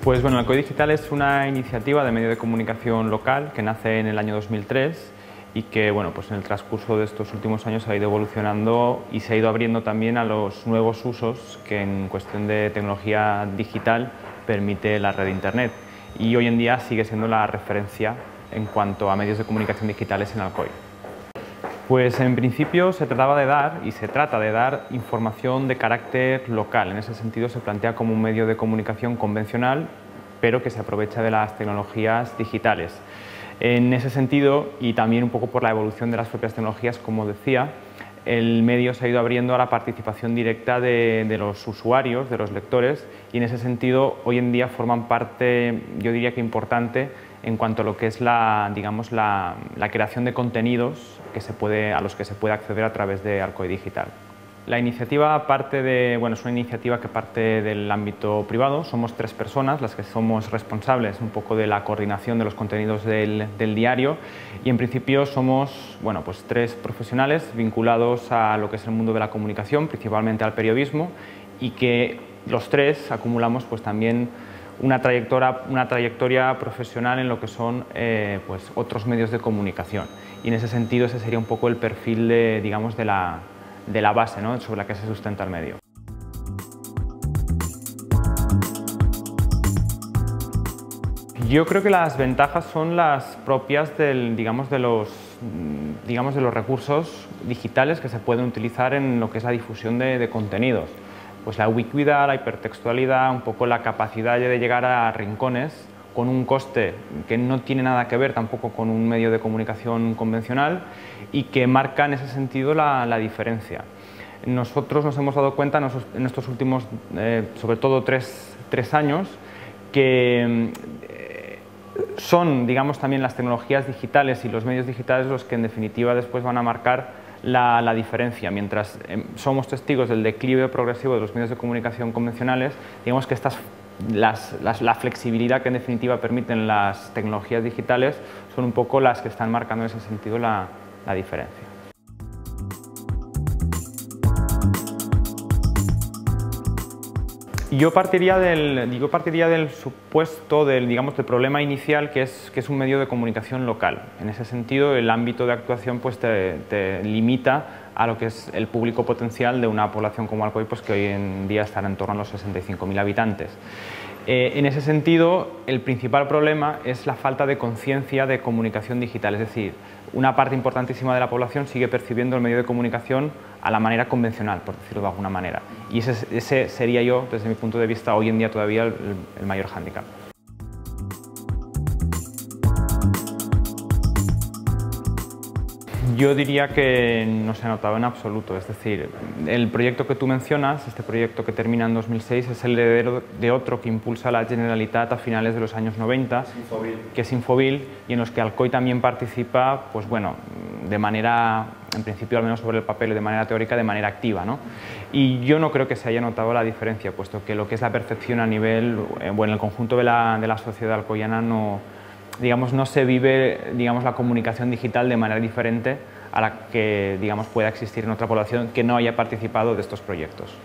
Pues bueno, Alcoy Digital es una iniciativa de medio de comunicación local que nace en el año 2003 y que bueno, pues en el transcurso de estos últimos años ha ido evolucionando y se ha ido abriendo también a los nuevos usos que en cuestión de tecnología digital permite la red de Internet, y hoy en día sigue siendo la referencia en cuanto a medios de comunicación digitales en Alcoy. Pues en principio se trataba de dar, y se trata de dar, información de carácter local. En ese sentido se plantea como un medio de comunicación convencional, pero que se aprovecha de las tecnologías digitales. En ese sentido, y también un poco por la evolución de las propias tecnologías, como decía, el medio se ha ido abriendo a la participación directa de los usuarios, de los lectores, y en ese sentido hoy en día forman parte, yo diría que importante, en cuanto a lo que es la creación de contenidos a los que se puede acceder a través de Alcoy Digital. La iniciativa es una iniciativa que parte del ámbito privado. Somos 3 personas las que somos responsables un poco de la coordinación de los contenidos del diario, y en principio somos 3 profesionales vinculados a lo que es el mundo de la comunicación, principalmente al periodismo, y que los 3 acumulamos pues también una trayectoria profesional en lo que son otros medios de comunicación, y en ese sentido ese sería un poco el perfil de la base, ¿no?, sobre la que se sustenta el medio. Yo creo que las ventajas son las propias de los recursos digitales que se pueden utilizar en lo que es la difusión de contenidos. Pues la ubicuidad, la hipertextualidad, un poco la capacidad de llegar a rincones con un coste que no tiene nada que ver tampoco con un medio de comunicación convencional, y que marca en ese sentido la diferencia. Nosotros nos hemos dado cuenta en estos últimos, sobre todo tres años, que son, también las tecnologías digitales y los medios digitales los que en definitiva después van a marcar la diferencia. Mientras somos testigos del declive progresivo de los medios de comunicación convencionales, digamos que la flexibilidad que en definitiva permiten las tecnologías digitales son un poco las que están marcando en ese sentido la diferencia. Yo partiría del supuesto del problema inicial, que es un medio de comunicación local. En ese sentido, el ámbito de actuación pues te limita a lo que es el público potencial de una población como Alcoy, pues que hoy en día estará en torno a los 65.000 habitantes. En ese sentido, el principal problema es la falta de conciencia de comunicación digital, es decir, una parte importantísima de la población sigue percibiendo el medio de comunicación a la manera convencional, por decirlo de alguna manera. Y ese sería yo, desde mi punto de vista, hoy en día todavía el mayor hándicap. Yo diría que no se ha notado en absoluto, es decir, el proyecto que tú mencionas, este proyecto que termina en 2006, es el heredero de otro que impulsa la Generalitat a finales de los años 90, que es Infovil, y en los que Alcoy también participa, pues bueno, de manera, en principio al menos sobre el papel y de manera teórica, de manera activa, ¿no? Y yo no creo que se haya notado la diferencia, puesto que lo que es la percepción a nivel, en el conjunto de la sociedad alcoyana no se vive la comunicación digital de manera diferente a la que pueda existir en otra población que no haya participado de estos proyectos.